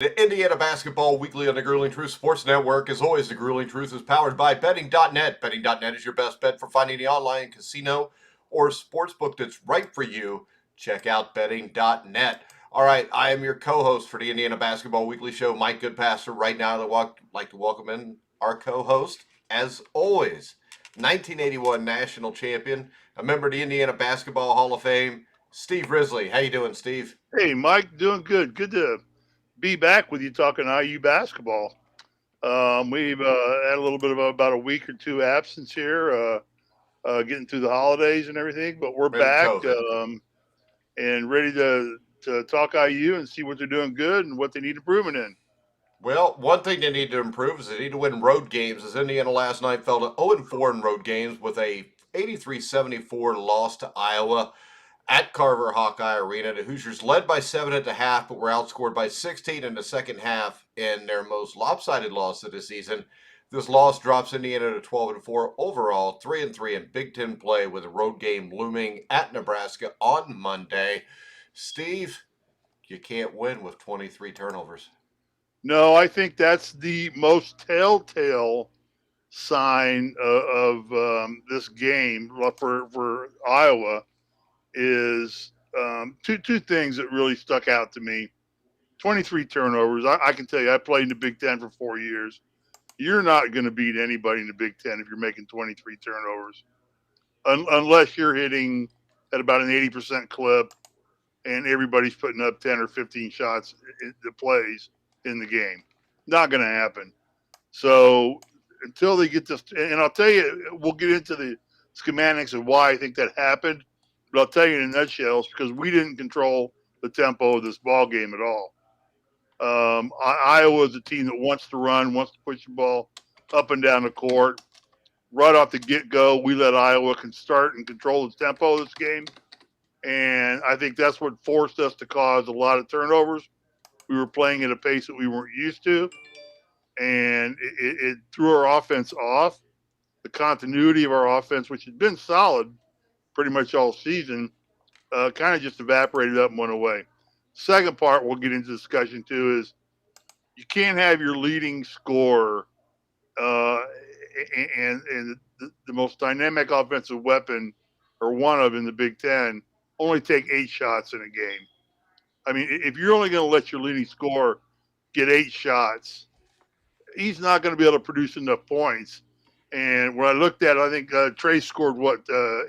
The Indiana Basketball Weekly on the Grueling Truth Sports Network. As always, the Grueling Truth is powered by Betting.net. Betting.net is your best bet for finding the online casino or sportsbook that's right for you. Check out Betting.net. All right, I am your co-host for the Indiana Basketball Weekly Show, Mike Goodpaster. Right now, I'd like to welcome in our co-host, as always, 1981 national champion, a member of the Indiana Basketball Hall of Fame, Steve Risley. How you doing, Steve? Hey, Mike, doing good. Good to be back with you talking IU basketball. We've had a little bit of about a week or two absence here, getting through the holidays and everything, but we're With back COVID. and ready to talk IU and see what they're doing good and what they need improvement in. Well, one thing they need to improve is they need to win road games. As Indiana last night fell to 0-4 in road games with a 83-74 loss to Iowa at Carver Hawkeye Arena. The Hoosiers led by 7 at the half, but were outscored by 16 in the second half in their most lopsided loss of the season. This loss drops Indiana to 12-4 overall, 3-3 in Big Ten play, with a road game looming at Nebraska on Monday. Steve, you can't win with 23 turnovers. No, I think that's the most telltale sign of this game for Iowa is two things that really stuck out to me. 23 turnovers. I can tell you, I played in the Big Ten for 4 years. You're not going to beat anybody in the Big Ten if you're making 23 turnovers, unless you're hitting at about an 80% clip and everybody's putting up 10 or 15 shots, the plays in the game. Not going to happen. So until they get this, and I'll tell you, we'll get into the schematics of why I think that happened. But I'll tell you in a nutshell, it's because we didn't control the tempo of this ball game at all. Iowa is a team that wants to run, wants to push the ball up and down the court. Right off the get go, we let Iowa can start and control the tempo of this game. And I think that's what forced us to cause a lot of turnovers. We were playing at a pace that we weren't used to, and it threw our offense off. The continuity of our offense, which had been solid pretty much all season, kind of just evaporated up and went away. Second part we'll get into discussion too is you can't have your leading scorer uh, and the most dynamic offensive weapon or one of in the Big Ten only take 8 shots in a game. I mean, if you're only going to let your leading scorer get 8 shots, he's not going to be able to produce enough points. And when I looked at it, I think Trey scored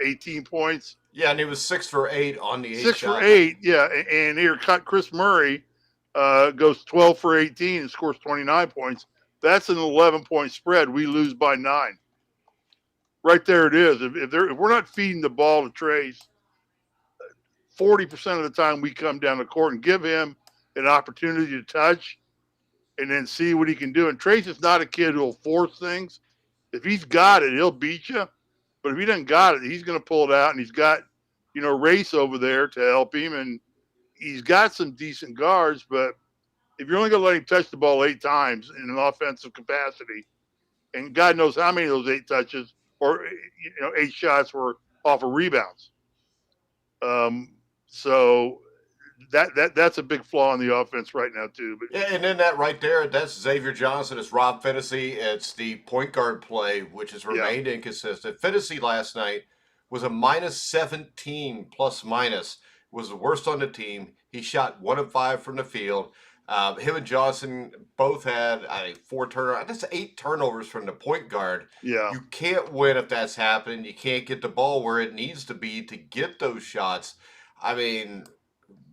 18 points. Yeah, and he was 6 for 8 on the eight 6 for shot. 8, yeah. And here, Chris Murray goes 12 for 18 and scores 29 points. That's an 11-point spread. We lose by 9. Right there it is. If we're not feeding the ball to Trace 40% of the time we come down the court and give him an opportunity to touch and then see what he can do. And Trace is not a kid who'll force things. If he's got it, he'll beat you. But if he doesn't got it, he's going to pull it out. And he's got, Race over there to help him. And he's got some decent guards. But if you're only going to let him touch the ball 8 times in an offensive capacity, and God knows how many of those 8 touches or 8 shots were off of rebounds. So that's a big flaw in the offense right now too. But Yeah, and then that right there, that's Xavier Johnson. It's Rob Finney. It's the point guard play, which has yeah, remained inconsistent. Finney last night was a minus 17 plus minus, was the worst on the team. He shot 1 of 5 from the field. Him and Johnson both had 4 turnovers. That's 8 turnovers from the point guard. yeah, You can't win if that's happening. You can't get the ball where it needs to be to get those shots. I mean,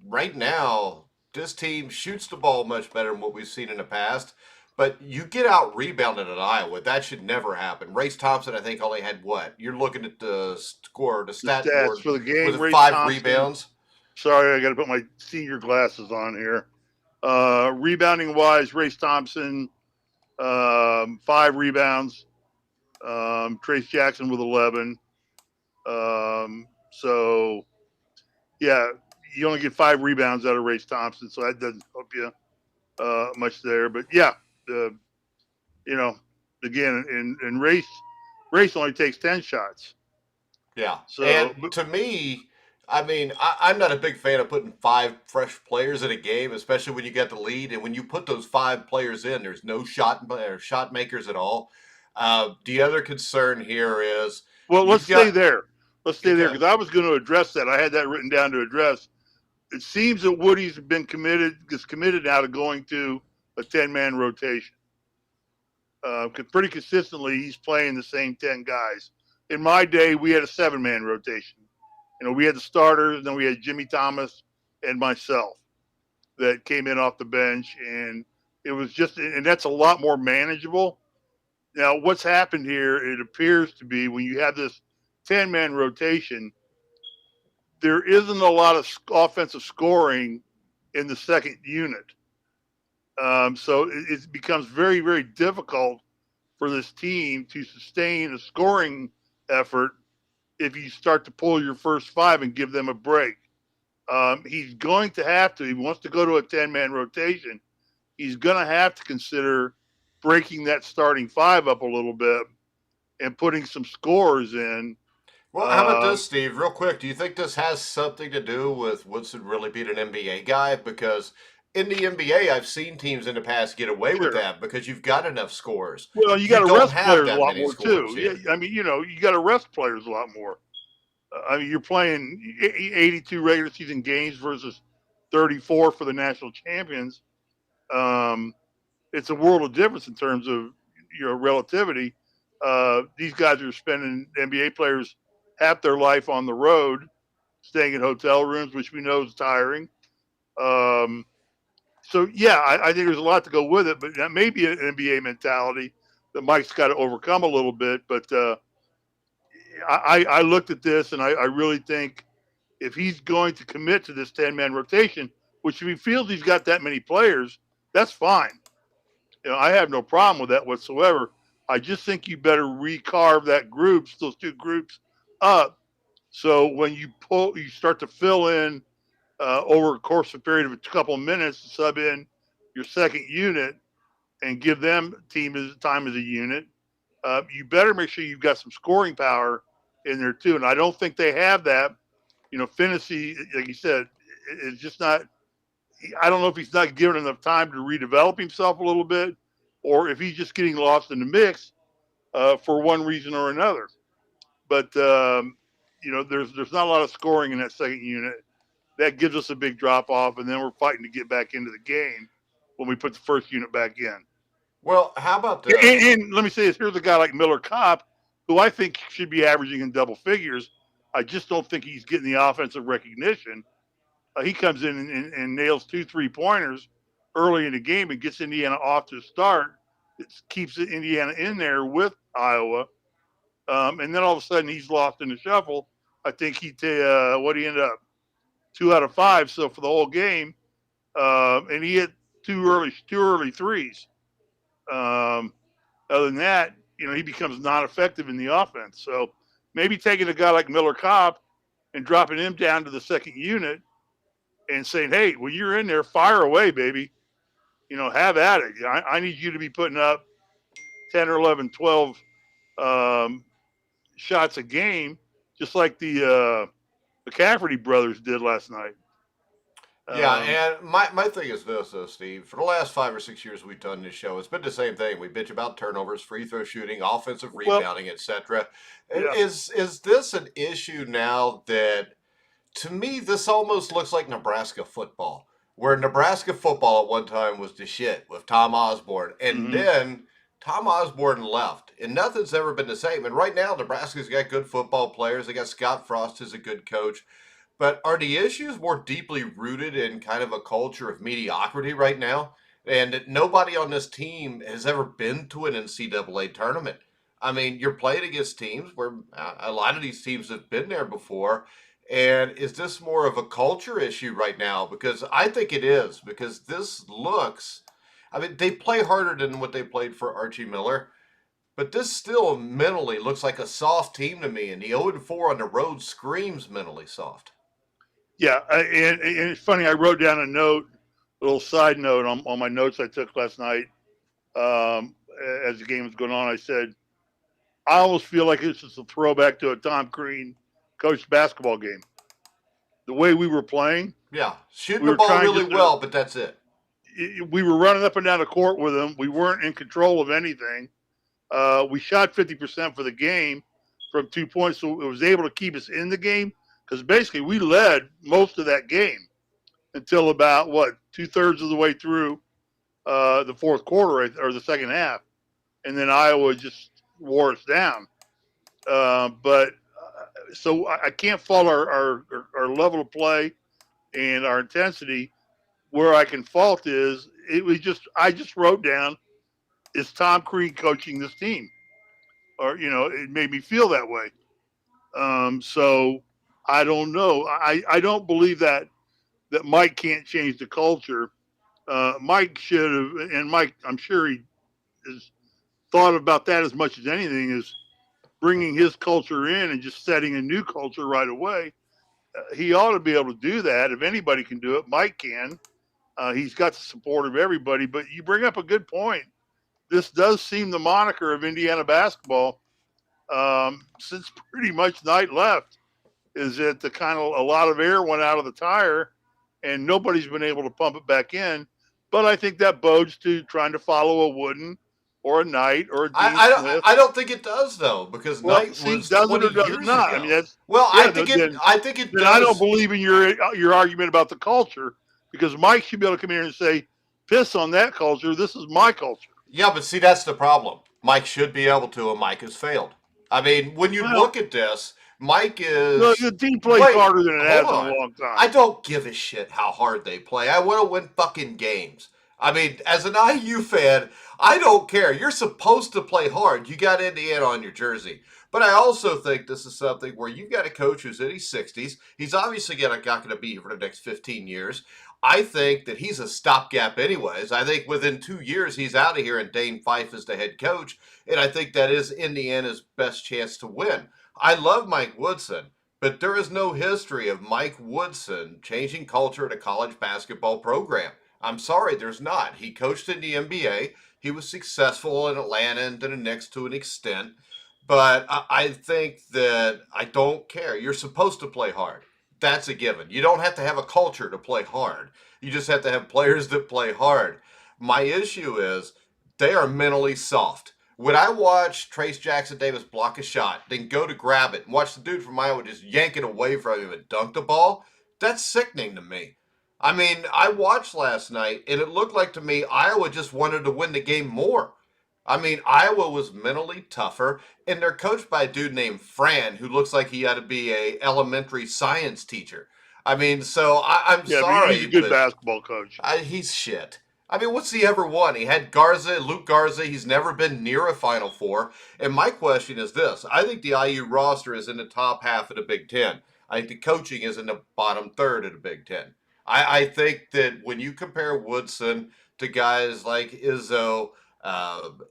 right now, this team shoots the ball much better than what we've seen in the past. But you get out rebounded at Iowa. That should never happen. Race Thompson, I think, only had what? You're looking at the score, the the stat stats board. for the Was game. it Race five Thompson. rebounds? Sorry, I got to put my senior glasses on here. Rebounding wise, Race Thompson, 5 rebounds. Trace Jackson with 11. So yeah, you only get 5 rebounds out of Race Thompson, so that doesn't help you much there. But yeah, uh, you know, again, in race only takes 10 shots. Yeah. So And to me, I mean, I'm not a big fan of putting five fresh players in a game, especially when you get the lead. And when you put those five players in, there's no shot makers at all. The other concern here is Well, let's you've stay got there. Let's stay there okay. because I was going to address that. I had that written down to address. It seems that Woody's is committed now to going to a 10-man rotation. Pretty consistently, he's playing the same 10 guys. In my day, we had a 7-man rotation. We had the starters, and then we had Jimmy Thomas and myself that came in off the bench, and it was just, and that's a lot more manageable. Now, what's happened here, it appears to be when you have this 10-man rotation, there isn't a lot of offensive scoring in the second unit. So it becomes very, very difficult for this team to sustain a scoring effort if you start to pull your first five and give them a break. He's going to have to, he wants to go to a 10-man rotation, he's going to have to consider breaking that starting five up a little bit and putting some scores in. Well, how about Um, this, Steve? Real quick, do you think this has something to do with Woodson really being an NBA guy? Because in the NBA, I've seen teams in the past get away with sure. that because you've got enough scores. Well, you got You to don't rest have players a that lot many more scores too. here. Yeah, I mean, you got to rest players a lot more. I mean, you're playing 82 regular season games versus 34 for the national champions. Um, it's a world of difference in terms of relativity. These guys are spending NBA players half their life on the road, staying in hotel rooms, which we know is tiring. Um, so yeah, I think there's a lot to go with it, but that may be an NBA mentality that Mike's got to overcome a little bit. But I looked at this and I really think if he's going to commit to this 10-man rotation, which if he feels he's got that many players, that's fine. I have no problem with that whatsoever. I just think you better recarve those two groups up. So when you start to fill in over a course of a period of a couple of minutes to sub in your second unit and give them time as a unit. You better make sure you've got some scoring power in there too. And I don't think they have that. Fantasy, like you said, is just not. I don't know if he's not given enough time to redevelop himself a little bit, or if he's just getting lost in the mix for one reason or another. But there's not a lot of scoring in that second unit. That gives us a big drop off, and then we're fighting to get back into the game when we put the first unit back in. Well, how about And, this? and let me say this: here's a guy like Miller Kopp, who I think should be averaging in double figures. I just don't think he's getting the offensive recognition. He comes in and nails 2 3-pointers early in the game and gets Indiana off to start. It keeps Indiana in there with Iowa, and then all of a sudden he's lost in the shuffle. I think what he ended up 2 out of 5. So for the whole game, and he hit two early threes. Um, Other than that, he becomes non-effective in the offense. So maybe taking a guy like Miller Kopp and dropping him down to the second unit and saying, "Hey, when you're in there, fire away, baby. Have at it. I need you to be putting up 10 or 11, 12 um, shots a game, just like the McCafferty brothers did last night." Yeah, Um, and my thing is this, though, Steve. For the last 5 or 6 years we've done this show, it's been the same thing. We bitch about turnovers, free throw shooting, offensive well, rebounding, etc. yeah. Is this an issue now that to me, this almost looks like Nebraska football, where Nebraska football at one time was the shit with Tom Osborne, and Mm-hmm. then Tom Osborne left, and nothing's ever been the same. And right now, Nebraska's got good football players. They got Scott Frost as a good coach. But are the issues more deeply rooted in kind of a culture of mediocrity right now? And nobody on this team has ever been to an NCAA tournament. I mean, you're playing against teams where a lot of these teams have been there before. And is this more of a culture issue right now? Because I think it is, because this looks, I mean, they play harder than what they played for Archie Miller, but this still mentally looks like a soft team to me. And the 0-4 on the road screams mentally soft. Yeah. And it's funny, I wrote down a little side note on my notes I took last night um, as the game was going on. I said, I almost feel like this is a throwback to a Tom Crean coached basketball game. the way we were playing. Yeah, shooting We the were ball trying really just to, well, but that's it. we were running up and down the court with them. We weren't in control of anything. We shot 50% for the game from 2 points, so it was able to keep us in the game because basically we led most of that game until about what 2/3 of the way through the fourth quarter or the second half, and then Iowa just wore us down. But so I can't fault our level of play and our intensity. Where I can fault is it was just I just wrote down is Tom Crean coaching this team, or it made me feel that way. So I don't know. I don't believe that Mike can't change the culture. Mike should have, and Mike, I'm sure he has thought about that as much as anything is bringing his culture in and just setting a new culture right away. He ought to be able to do that. If anybody can do it, Mike can. He's got the support of everybody. But you bring up a good point. This does seem the moniker of Indiana basketball since pretty much night left. Is that the kind of a lot of air went out of the tire, and nobody's been able to pump it back in. But I think that bodes to trying to follow a Wooden or a Knight or a Dean Smith. I don't think it does though, because Well, Knight see, was does it 20 or does it years not? I mean, ago. that's Well, yeah. I think it Then I don't does. believe in your argument about the culture because Mike should be able to come here and say, "Piss on that culture. This is my culture." Yeah, but see, that's the problem. Mike should be able to, and Mike has failed. I mean, when you Well, look at this, Mike no, is. the team plays Wait, harder than it hold has in a on. long I time. don't give a shit how hard they play. I want to win fucking games. I mean, as an IU fan, I don't care. You're supposed to play hard. You got Indiana on your jersey. But I also think this is something where you've got a coach who's in his 60s. He's obviously not going to be here for the next 15 years. I think that he's a stopgap, anyways. I think within 2 years, he's out of here, and Dane Fife is the head coach. And I think that is Indiana's best chance to win. I love Mike Woodson, but there is no history of Mike Woodson changing culture at a college basketball program. I'm sorry, there's not. He coached in the NBA. He was successful in Atlanta and to the Knicks to an extent. But I think that I don't care. You're supposed to play hard. That's a given. You don't have to have a culture to play hard. You just have to have players that play hard. My issue is they are mentally soft. When I watch Trace Jackson Davis block a shot, then go to grab it and watch the dude from Iowa just yank it away from him and dunk the ball, that's sickening to me. I mean, I watched last night and it looked like to me Iowa just wanted to win the game more. I mean, Iowa was mentally tougher, and they're coached by a dude named Fran, who looks like he ought to be a elementary science teacher. I mean, so I'm Yeah, I mean, he's sorry, a good but basketball coach. he's shit. I mean, what's he ever won? He had Garza, Luke Garza. He's never been near a Final Four. And my question is this: I think the IU roster is in the top half of the Big Ten. I think the coaching is in the bottom third of the Big Ten. I think that when you compare Woodson to guys like Izzo,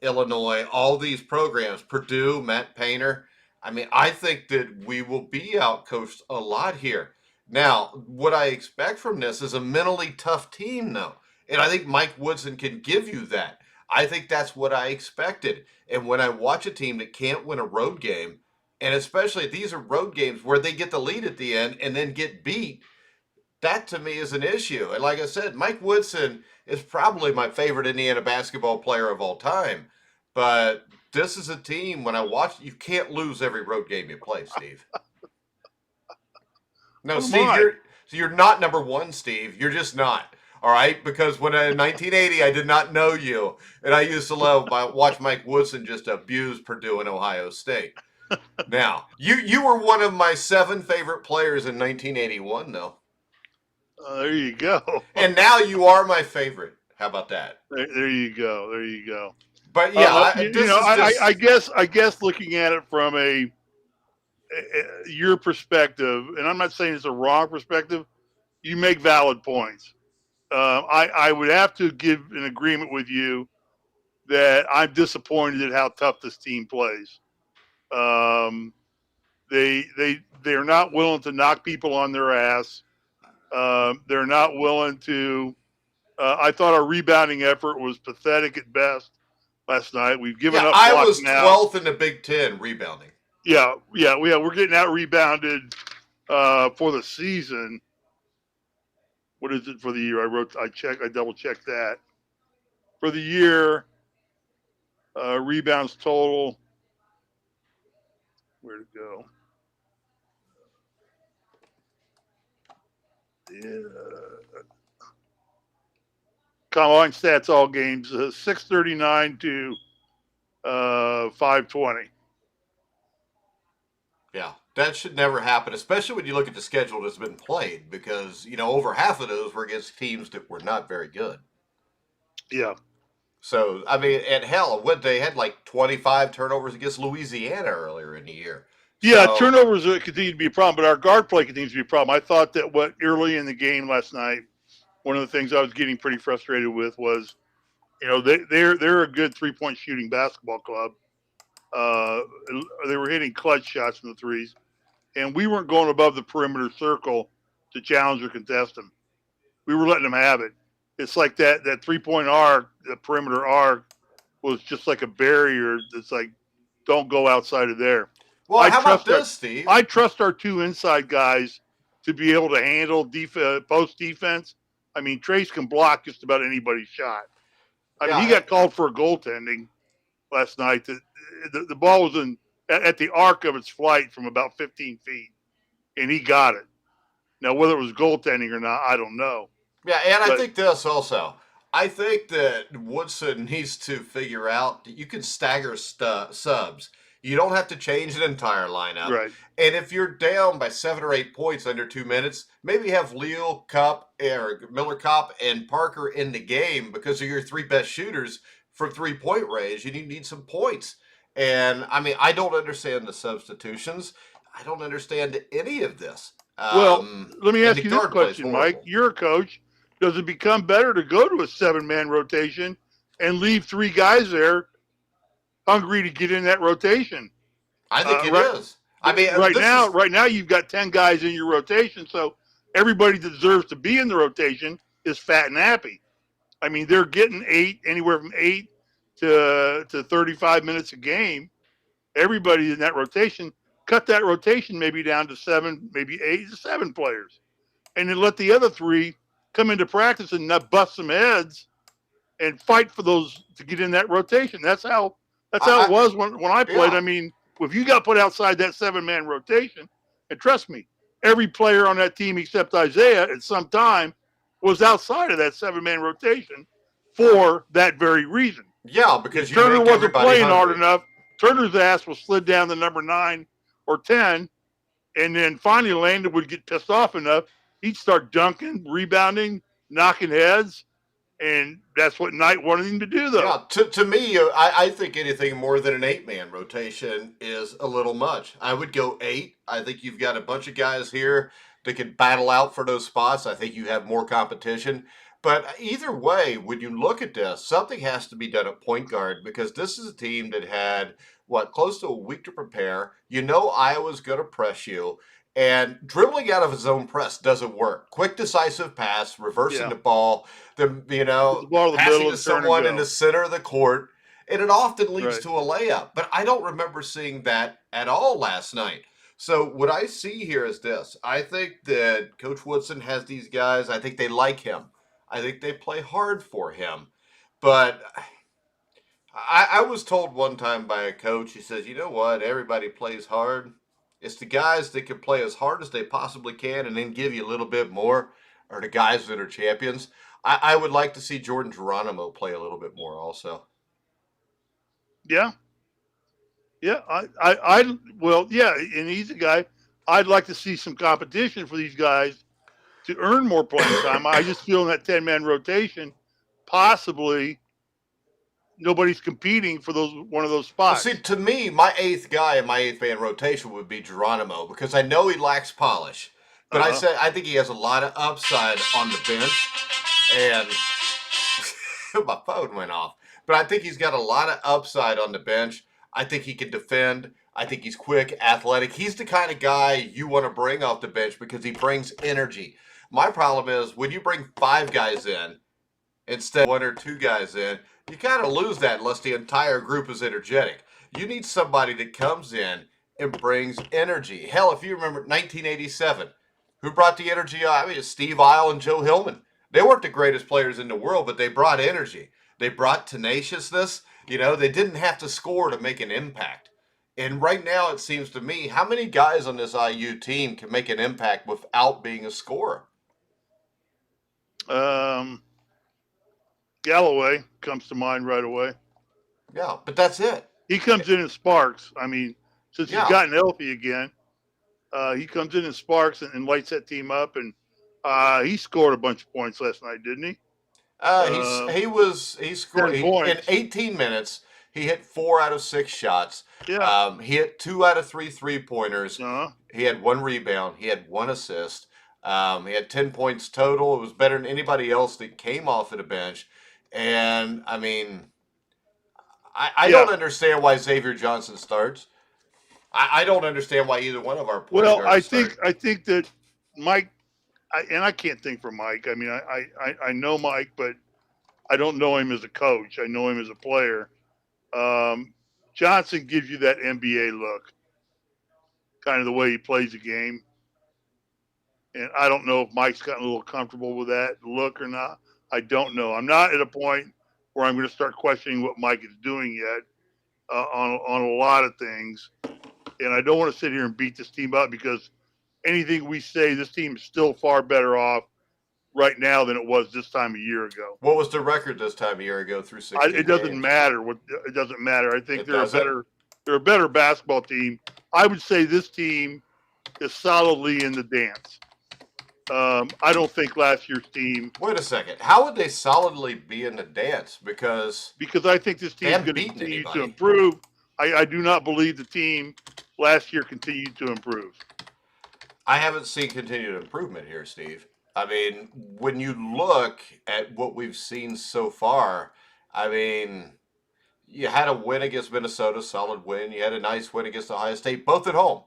Illinois, all these programs, Purdue, Matt Painter, I mean, I think that we will be outcoached a lot here. Now, what I expect from this is a mentally tough team, though. And I think Mike Woodson can give you that. I think that's what I expected. And when I watch a team that can't win a road game, and especially these are road games where they get the lead at the end and then get beat, that to me is an issue. And like I said, Mike Woodson is probably my favorite Indiana basketball player of all time. But this is a team, when I watch, you can't lose every road game you play, Steve. No, What am Steve, I? you're not number one, Steve. You're just not. All right, because when in 1980 I did not know you, and I used to watch Mike Woodson just abuse Purdue and Ohio State. Now, you were one of my 7 favorite players in 1981, though, There you go. and now you are my favorite. How about that? There you go. There you go. But yeah, You this know, is just I guess looking at it from your perspective, and I'm not saying it's a wrong perspective. You make valid points. I would have to give an agreement with you that I'm disappointed at how tough this team plays. Um, they're not willing to knock people on their ass. They're not willing to. I thought our rebounding effort was pathetic at best last night. We've given yeah. up I was blocks now. 12th in the Big Ten rebounding. Yeah, we're getting out rebounded For the season, what is it for the year? I double checked that. For the year, rebounds total. Where'd it go? Yeah. Combine stats all games 639 to 520. Yeah, that should never happen, especially when you look at the schedule that's been played, because over half of those were against teams that were not very good. Yeah. So I mean, and hell, what they had like 25 turnovers against Louisiana earlier in the year. Yeah, So turnovers continue to be a problem, but our guard play continues to be a problem. I thought that what early in the game last night, one of the things I was getting pretty frustrated with was, they're a good 3-point shooting basketball club. Uh, they were hitting clutch shots from the threes, and we weren't going above the perimeter circle to challenge or contest them. We were letting them have it. It's like that 3-point arc, the perimeter arc, was just like a barrier. That's like, don't go outside of there. well, I how about trust our this, Steve? I trust our two inside guys to be able to handle post defense. I mean, Trace can block just about anybody's shot. I mean, he Yeah, got called for a goaltending last night. The ball was at the arc of its flight from about 15 feet, and he got it. Now, whether it was goaltending or not, I don't know. yeah, and I But think this also. I think that Woodson needs to figure out that you can stagger subs. You don't have to change an entire lineup. right, And if you're down by 7 or 8 points under 2 minutes, maybe have Leo, Cup, or Miller, Cup, and Parker in the game because they're your three best shooters from 3 point range, and you need some points. And I mean, I don't understand the substitutions. I don't understand any of this. well, let me And the ask you this guard plays question, Mike. horrible. You're a coach. Does it become better to go to a 7-man rotation and leave 3 guys there hungry to get in that rotation? I think it Right, is. I mean, right this now, is right now you've got 10 guys in your rotation, so everybody that deserves to be in the rotation is fat and happy. I mean, they're getting anywhere from 8 to 35 minutes a game. Everybody in that rotation, cut that rotation maybe down to 7, maybe 8 to 7 players, and then let the other 3 come into practice and not bust some heads and fight for those to get in that rotation. That's how it I was when I played. yeah. I mean, if you got put outside that 7-man rotation, and trust me, every player on that team except Isaiah at some time was outside of that 7-man rotation for that very reason. Yeah, If because you Turner make wasn't everybody playing hard hungry. enough, Turner's ass was slid down to number 9 or 10, and then finally Landon would get pissed off enough, he'd start dunking, rebounding, knocking heads, and that's what Knight wanted him to do, though. Yeah, to me, I think anything more than an 8 man rotation is a little much. I would go 8. I think you've got a bunch of guys here that can battle out for those spots. I think you have more competition. But either way, when you look at this, something has to be done at point guard because this is a team that had, what, close to a week to prepare. You know Iowa's going to press you. And dribbling out of his own press doesn't work. Quick, decisive pass, reversing Yeah. the ball, Put the ball in the passing middle to and turn and someone in the go. center of the court, and it often leads Right. to a layup. But I don't remember seeing that at all last night. So what I see here is this. I think that Coach Woodson has these guys. I think they like him. I think they play hard for him. But I was told one time by a coach, he says, you know what? Everybody plays hard. It's the guys that can play as hard as they possibly can and then give you a little bit more are the guys that are champions. I would like to see Jordan Geronimo play a little bit more also. Yeah. Yeah. Well, yeah, and he's a guy. I'd like to see some competition for these guys to earn more playing time. I just feel in that 10-man rotation, possibly nobody's competing for one of those Well, see, spots. to me, my eighth guy in my 8 man rotation would be Geronimo because I know he lacks polish. But Uh huh. I think he has a lot of upside on the bench. And my phone went off. But I think he's got a lot of upside on the bench. I think he can defend. I think he's quick, athletic. He's the kind of guy you want to bring off the bench because he brings energy. My problem is when you bring 5 guys in instead of 1 or 2 guys in, you kind of lose that unless the entire group is energetic. You need somebody that comes in It brings energy. Hell, if you remember 1987, who brought the energy? I mean, Steve Isle and Joe Hillman. They weren't the greatest players in the world, but they brought energy. They brought tenaciousness. They didn't have to score to make an impact. And right now, it seems to me, how many guys on this IU team can make an impact without being a scorer? Galloway comes to mind right away. Yeah, but that's it. He comes in sparks. I mean, since he's Yeah. gotten healthy again, he comes in sparks and lights that team up. And he scored a bunch of points last night, didn't he? He scored 10 in points. 18 minutes. He hit 4 out of 6 shots. Yeah. He hit 2 out of 3 3-pointers. Uh-huh. He had 1 rebound. He had 1 assist. He had 10 points total. It was better than anybody else that came off of the bench. And I mean, I don't understand why Xavier Johnson starts. I don't understand why either one of our point Well, guards start. I think that Mike, and I can't think for Mike. I mean, I know Mike, but I don't know him as a coach. I know him as a player. Johnson gives you that NBA look, kind of the way he plays the game. And I don't know if Mike's gotten a little comfortable with that look or not. I don't know. I'm not at a point where I'm going to start questioning what Mike is doing yet on a lot of things. And I don't want to sit here and beat this team up because anything we say, this team is still far better off right now than it was this time a year ago. What was the record this time a year ago through 16 It doesn't games? matter. It doesn't matter. I think they're doesn't? a better basketball team. I would say this team is solidly in the dance. I don't think last year's team. Wait a second. How would they solidly be in the dance? Because I think this team is going to continue to improve. I do not believe the team last year continued to improve. I haven't seen continued improvement here, Steve. I mean, when you look at what we've seen so far, I mean, you had a win against Minnesota, solid win. You had a nice win against Ohio State, both at home.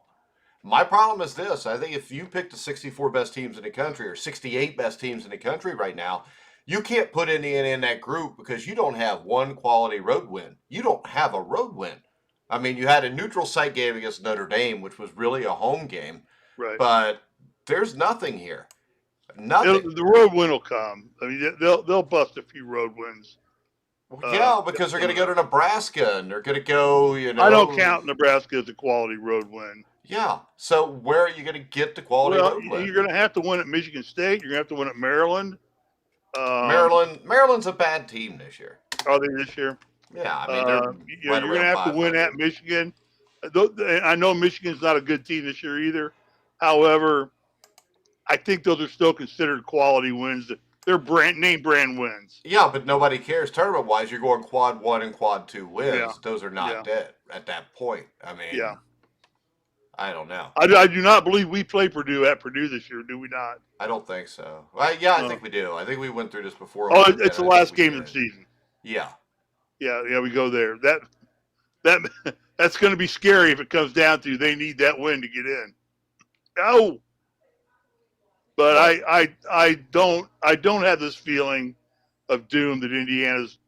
My problem is this. I think if you pick the 64 best teams in the country or 68 best teams in the country right now, you can't put Indiana in that group because you don't have one quality road win. You don't have a road win. I mean, you had a neutral site game against Notre Dame, which was really a home game. Right. But there's nothing here. Nothing. The road win will come. I mean, they'll bust a few road wins. Yeah, because they're going to go to Nebraska and they're going to go, I don't count Nebraska as a quality road win. Yeah. So where are you going to get the quality road win? You're going to have to win at Michigan State. You're going to have to win at Maryland. Maryland's a bad team this year. Are they this year? Yeah, I mean, you're going to have to win at Michigan. I know Michigan's not a good team this year either. However, I think those are still considered quality wins. They're name brand wins. Yeah, but nobody cares tournament wise. You're going quad 1 and quad 2 wins. Yeah. Those are not dead at that point. I mean, I don't know. I do not believe we play Purdue at Purdue this year. Do we not? I don't think so. I think we do. I think we went through this before. Oh, it's the last game of the season. Yeah. Yeah, we go there. That's going to be scary if it comes down to they need that win to get in. No. But I don't have this feeling of doom that Indiana's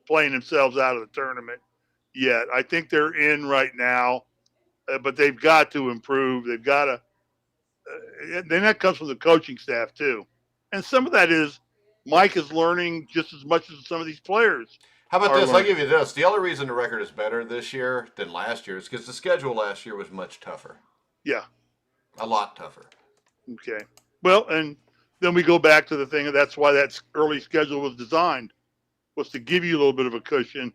playing themselves out of the tournament yet. I think they're in right now, but they've got to improve. They've got to. Then that comes from the coaching staff too, and some of that is Mike is learning just as much as some of these players. How about this? I'll give you this. The other reason the record is better this year than last year is because the schedule last year was much tougher. Yeah. A lot tougher. Okay. Well, and then we go back to the thing, and that's why that early schedule was designed, was to give you a little bit of a cushion.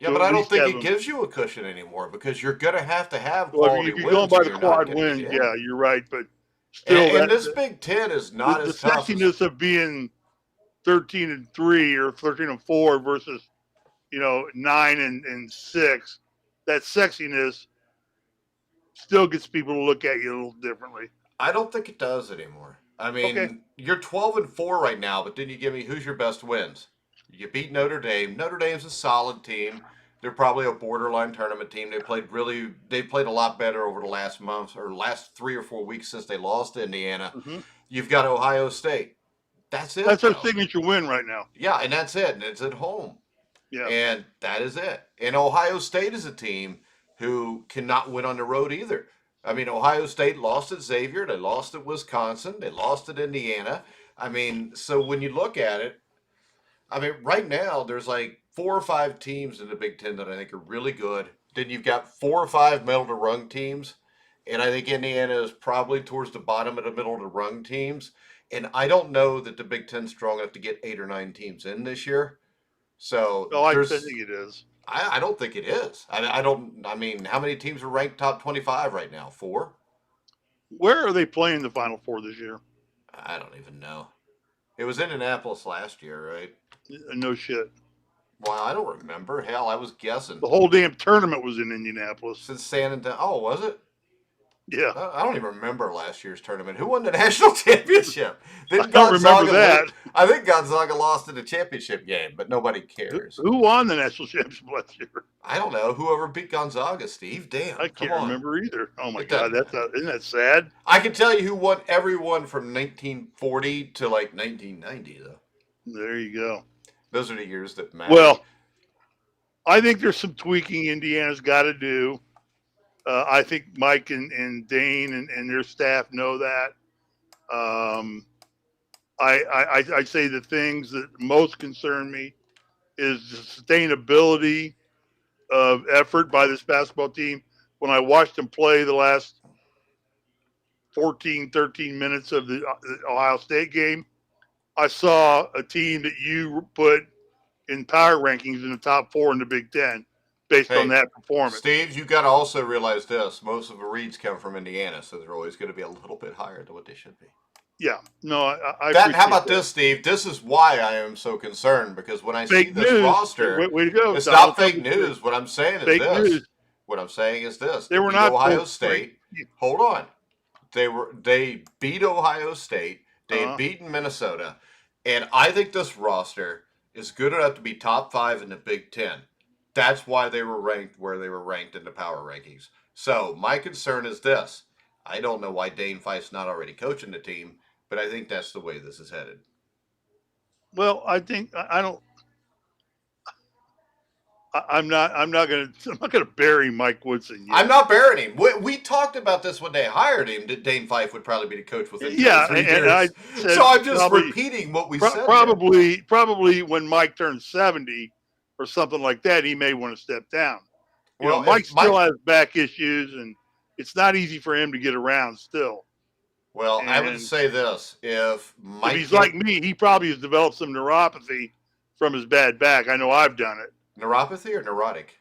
Yeah, but I don't think it gives you a cushion anymore because you're going to have quality wins. If you're going by the quad wins, yeah, you're right. But still, and this Big Ten is not as tough. The sexiness of being 13-3 or 13-4 versus 9-6, that sexiness still gets people to look at you a little differently. I don't think it does anymore. I mean, You're 12-4 right now, but then you give me who's your best wins. You beat Notre Dame. Notre Dame's a solid team. They're probably a borderline tournament team. They played a lot better over the last month or last 3 or 4 weeks since they lost to Indiana. Mm-hmm. You've got Ohio State. That's it. That's our signature win right now. Yeah, and that's it. And it's at home. Yeah. And that is it. And Ohio State is a team who cannot win on the road either. I mean, Ohio State lost at Xavier, they lost at Wisconsin, they lost at Indiana. I mean, so when you look at it, I mean, right now there's like 4 or 5 teams in the Big Ten that I think are really good. Then you've got 4 or 5 middle to rung teams, and I think Indiana is probably towards the bottom of the middle to rung teams. And I don't know that the Big Ten's strong enough to get 8 or 9 teams in this year. So No, I think there's, it is. I don't think it is. I don't. I mean, how many teams are ranked top 25 right now? 4. Where are they playing the Final Four this year? I don't even know. It was Indianapolis last year, right? No shit. Well, I don't remember. Hell, I was guessing. The whole damn tournament was in Indianapolis. Since San Antonio. Oh, was it? Yeah. I don't even remember last year's tournament. Who won the national championship? I don't remember that. I think Gonzaga lost in the championship game, but nobody cares. Who won the national championship last year? I don't know. Whoever beat Gonzaga, Steve. Damn. I can't remember either. Oh my It God, doesn't- isn't that sad? I can tell you who won everyone from 1940 to like 1990, though. There you go. Those are the years that matter. Well, I think there's some tweaking Indiana's got to do. I think Mike and Dane and their staff know that. I say the things that most concern me is the sustainability of effort by this basketball team. When I watched them play the last 14, 13 minutes of the Ohio State game, I saw a team that you put in power rankings in the top 4 in the Big Ten based on that performance. Steve, you got to also realize this. Most of the reads come from Indiana, so they're always going to be a little bit higher than what they should be. Yeah. No, I How about this, Steve? This is why I am so concerned, because when I see this roster, way to go. It's not fake news. What I'm saying is fake this. News. What I'm saying is this. They were not Ohio State. Hold on. They beat Ohio State. They had beaten Minnesota. And I think this roster is good enough to be top 5 in the Big Ten. That's why they were ranked where they were ranked in the power rankings. So my concern is this. I don't know why Dane Fife's not already coaching the team, but I think that's the way this is headed. Well, I think I don't. I'm not gonna bury Mike Woodson yet. I'm not burying him. We talked about this when they hired him. That Dane Fife would probably be the coach within 3 years. I said so I'm just repeating what we said. Probably when Mike turns 70 or something like that, he may want to step down. You know, Mike still has back issues, and it's not easy for him to get around still. Well, I would say this: if he's like me, he probably has developed some neuropathy from his bad back. I know I've done it. Neuropathy or neurotic?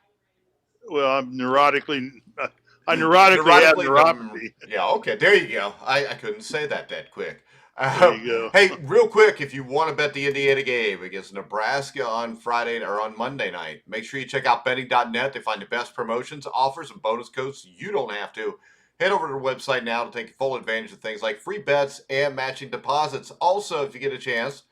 Well, I neurotically have neuropathy. Yeah, okay, there you go. I couldn't say that quick. There you go. Hey, real quick, if you want to bet the Indiana game against Nebraska on Friday or on Monday night, make sure you check out betting.net. They find the best promotions, offers, and bonus codes so you don't have to. Head over to the website now to take full advantage of things like free bets and matching deposits. Also, if you get a chance,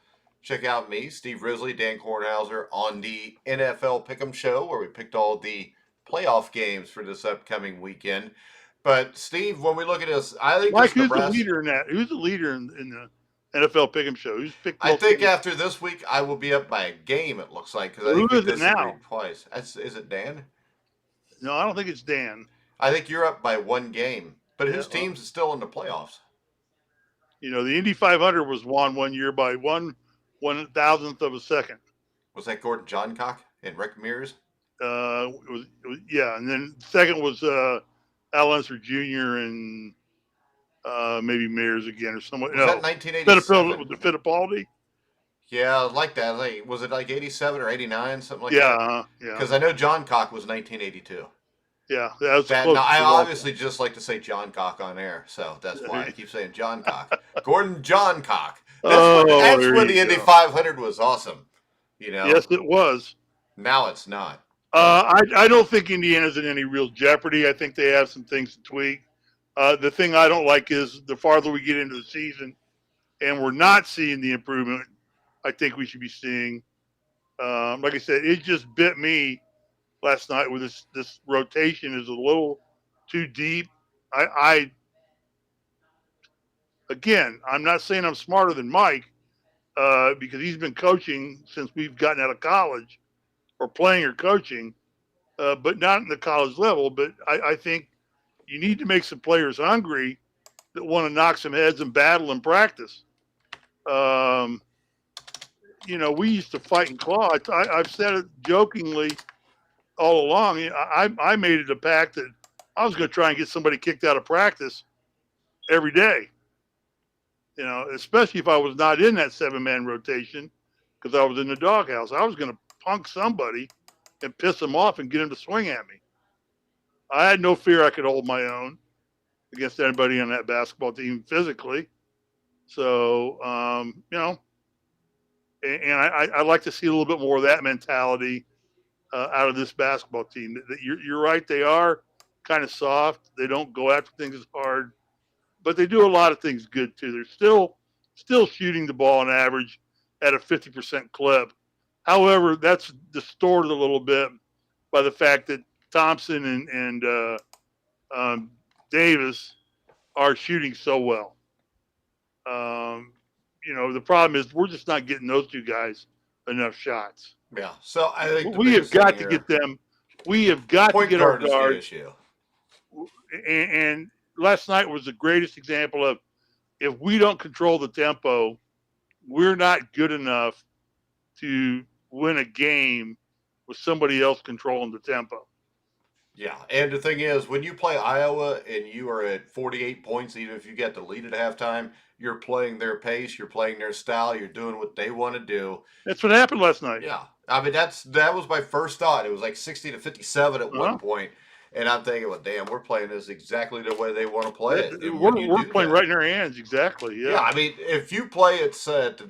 check out me, Steve Risley, Dan Kornhauser on the NFL Pick'em Show, where we picked all the playoff games for this upcoming weekend. But Steve, when we look at this, I think Mike, who's the leader in that? Who's the leader in the NFL Pick'em Show? Who's picked? I think after this week, I will be up by a game. It looks like because I think who is it now? Twice. Is it Dan? No, I don't think it's Dan. I think you're up by 1 game. But whose teams is still in the playoffs? You know, the Indy 500 was won one year by 1/1000th of a second. Was that Gordon Johncock and Rick Mears? It was and then second was Al Unser Jr. and maybe Mears again or someone. Was that 1987? Was it Fittipaldi? Yeah, like that. Was it like 87 or 89, something like that? Yeah. Because I know Johncock was 1982. Yeah, that was close. No, I obviously just like to say Johncock on air, so that's why I keep saying Johncock. Gordon Johncock. That's when the Indy 500 was awesome. You know. Yes, it was. Now it's not. I don't think Indiana's in any real jeopardy. I think they have some things to tweak. The thing I don't like is the farther we get into the season and we're not seeing the improvement I think we should be seeing. Like I said, it just bit me last night with this rotation is a little too deep. Again, I'm not saying I'm smarter than Mike because he's been coaching since we've gotten out of college or playing or coaching. but not in the college level. But I think you need to make some players hungry that want to knock some heads and battle and practice. Um, we used to fight and claw. I've said it jokingly all along. I made it a pact that I was going to try and get somebody kicked out of practice every day. Especially if I was not in that 7-man rotation because I was in the doghouse. I was going to punk somebody and piss them off and get them to swing at me. I had no fear I could hold my own against anybody on that basketball team physically. So, and I like to see a little bit more of that mentality out of this basketball team. You're right; they are kind of soft. They don't go after things as hard, but they do a lot of things good too. They're still shooting the ball on average at a 50% clip. However, that's distorted a little bit by the fact that Thompson and Davis are shooting so well. Um, the problem is we're just not getting those two guys enough shots. Yeah. So I think the We have biggest thing got to here, get them. We have got to point get our guard is the guards. issue. And last night was the greatest example of if we don't control the tempo, we're not good enough to win a game with somebody else controlling the tempo. Yeah, and the thing is, when you play Iowa and you are at 48 points, even if you get the lead at halftime, you're playing their pace, you're playing their style, you're doing what they want to do. That's what happened last night. Yeah, I mean that was my first thought. It was like 60-57 at one point, and I'm thinking, well, damn, we're playing this exactly the way they want to play it. And when you We're do playing that, right in their hands, exactly. yeah, I mean, if you play it set,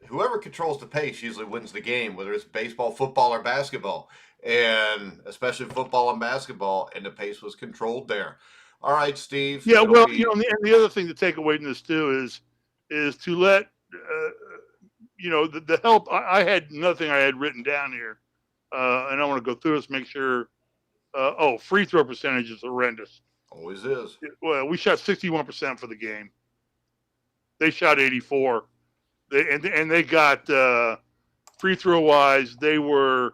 whoever controls the pace usually wins the game, whether it's baseball, football, or basketball, and especially football and basketball, and the pace was controlled there. All right, Steve. Yeah, It'll well, be and the other thing to take away from this too is to let the help. I had nothing I had written down here, and I want to go through this, make sure. Free throw percentage is horrendous. always is. Well, we shot 61% for the game. They shot 84. They got free throw wise, they were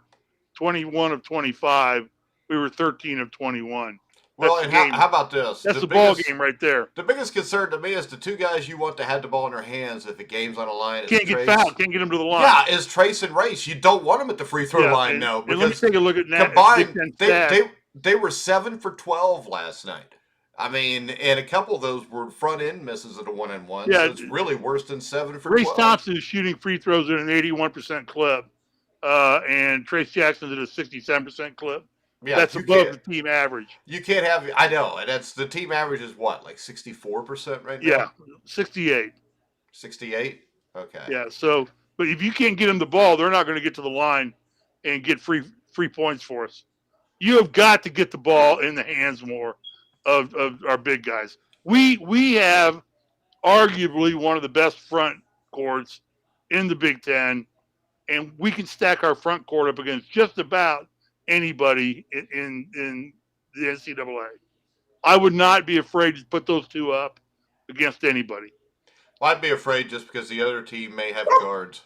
21 of 25. We were 13 of 21. Well, That's and the game. how about this? That's the ball game right there. The biggest concern to me is the two guys you want to have the ball in their hands if the game's on the line. Can't get fouled. Can't get them to the line. Yeah, is Trace and Race. You don't want them at the free throw line, no. And let me take a look at that. Combined, they were 7 for 12 last night. I mean, and a couple of those were front end misses at a 1-on-1. Yeah, so it's really worse than 7 for Race 12. Thompson is shooting free throws at an 81% clip, and Trace Jackson's at a 67% clip. Yeah, that's above the team average. You can't have. I know, and that's the team average is what, like 64% right now. Yeah, 68. 68. Okay. Yeah. So, but if you can't get them the ball, they're not going to get to the line and get free points for us. You have got to get the ball in the hands more of our big guys. We have arguably one of the best front courts in the Big Ten, and we can stack our front court up against just about anybody in the NCAA. I would not be afraid to put those two up against anybody. Well, I'd be afraid just because the other team may have guards.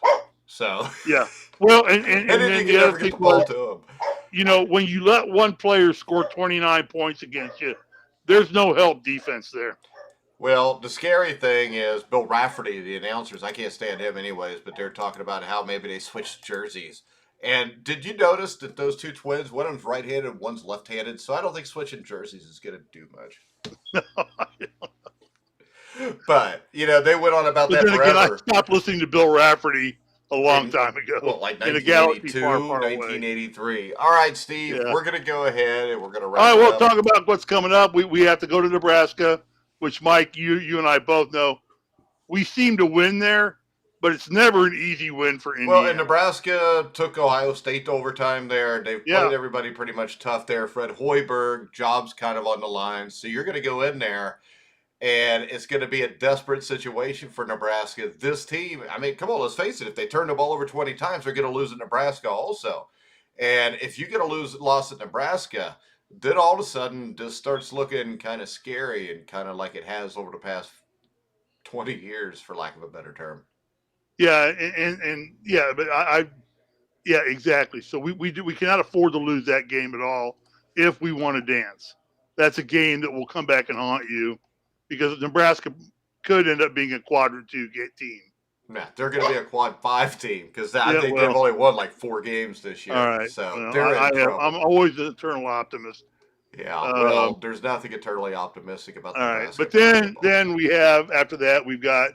So yeah, well, and then the other thing was, to when you let one player score 29 points against you, there's no help defense there. Well, the scary thing is Bill Rafferty, the announcers. I can't stand him anyways, but they're talking about how maybe they switched jerseys. And did you notice that those two twins, one of them's right-handed, one's left-handed? So I don't think switching jerseys is going to do much. But, they went on about that forever. Again, I stopped listening to Bill Rafferty a long time ago. Well, like 1982, 1983. All right, Steve, we're going to go ahead and we're going to wrap it up. All right, we'll talk about what's coming up. We have to go to Nebraska, which, Mike, you and I both know. We seem to win there, but it's never an easy win for Indiana. Well, and Nebraska took Ohio State to overtime there. They've played everybody pretty much tough there. Fred Hoiberg, job's kind of on the line. So you're going to go in there, and it's going to be a desperate situation for Nebraska. This team, I mean, come on, let's face it. If they turn the ball over 20 times, they're going to lose at Nebraska also. And if you get a loss at Nebraska, then all of a sudden this starts looking kind of scary and kind of like it has over the past 20 years, for lack of a better term. Yeah, and yeah, but Yeah, exactly. So we cannot afford to lose that game at all if we want to dance. That's a game that will come back and haunt you because Nebraska could end up being a quadrant 2 team. Nah, they're going to be a quad 5 team because I Yeah, think they've well, only won like 4 games this all year. right. So Well, they're in I'm trouble. always an eternal optimist. Yeah, well, Um, there's nothing eternally optimistic about all right, Nebraska but then basketball. then we have after that we've got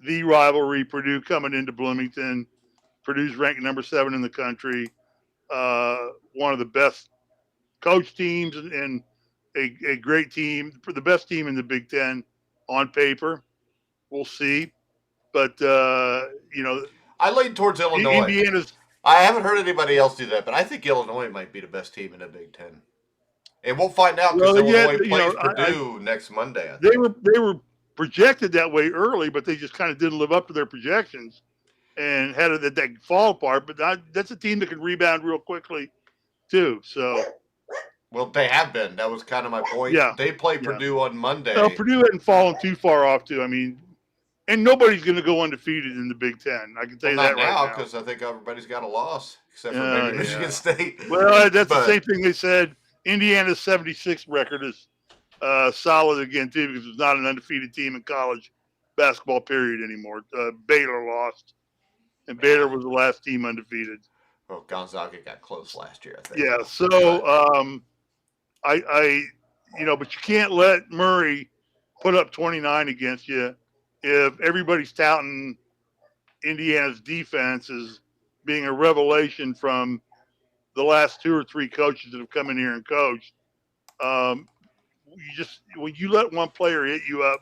the rivalry Purdue coming into Bloomington. Purdue's ranked number 7 in the country. One of the best coach teams and a great team for the best team in the Big Ten on paper. We'll see, but I lean towards Illinois. Indiana's. I haven't heard anybody else do that, but I think Illinois might be the best team in the Big Ten. And we'll find out because Well, yeah, Illinois plays Purdue next Monday, I think. they were projected that way early, but they just kind of didn't live up to their projections and had that fall apart. But that's a team that can rebound real quickly too. So Well, they have been. That was kind of my point. yeah, They play yeah. Purdue on Well, Monday. Purdue hadn't fallen too far off too. I mean, and nobody's going to go undefeated in the Big Ten. I can tell Well, you not that right now now. because I think everybody's got a loss except for maybe Michigan State. Well, that's But the same thing they said. Indiana's 76 record is solid again too because it's not an undefeated team in college basketball period anymore. Baylor lost, and Baylor was the last team undefeated. well, Gonzaga got close last year, I think. Yeah, so But but you can't let Murray put up 29 against you if everybody's touting Indiana's defense as being a revelation from the last 2 or 3 coaches that have come in here and coached. When you let one player hit you up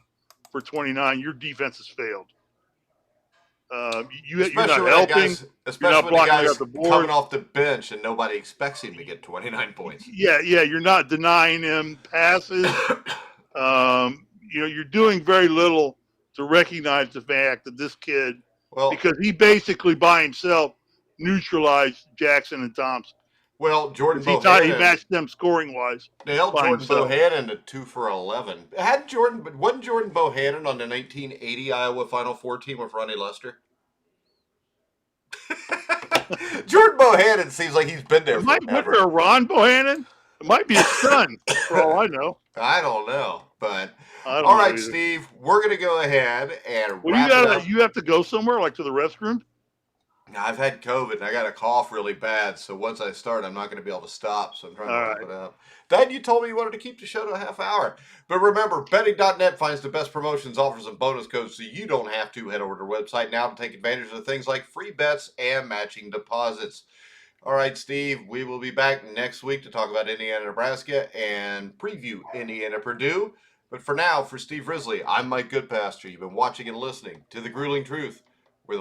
for 29, your defense has failed. You're not helping. You're not when the blocking out guy's the coming boards. off the bench and nobody expects him to get 29 points. Yeah. You're not denying him passes. You're doing very little to recognize the fact that this kid, Well, because he basically by himself neutralized Jackson and Thompson. Jordan He Bohannon matched them scoring wise. they held by Jordan himself. Bohannon to 2 for 11. Wasn't Jordan Bohannon on the 1980 Iowa Final Four team with Ronnie Lester? Jordan Bohannon seems like he's been there Wasn't forever. there a Ron Bohannon? It might be his son, for all I know. I don't know, but I don't all know right, either. Steve, we're going to go ahead and Well, wrap it up. you have to go somewhere, like to the restroom. Now, I've had COVID and I got a cough really bad, so once I start, I'm not going to be able to stop. So I'm trying All to keep it up. Then you told me you wanted to keep the show to a half hour. But remember, betting.net finds the best promotions, offers, and bonus codes so you don't have to. Head over to their website now to take advantage of things like free bets and matching deposits. All right, Steve, we will be back next week to talk about Indiana, Nebraska and preview Indiana, Purdue. But for now, for Steve Risley, I'm Mike Goodpaster. You've been watching and listening to The Grueling Truth.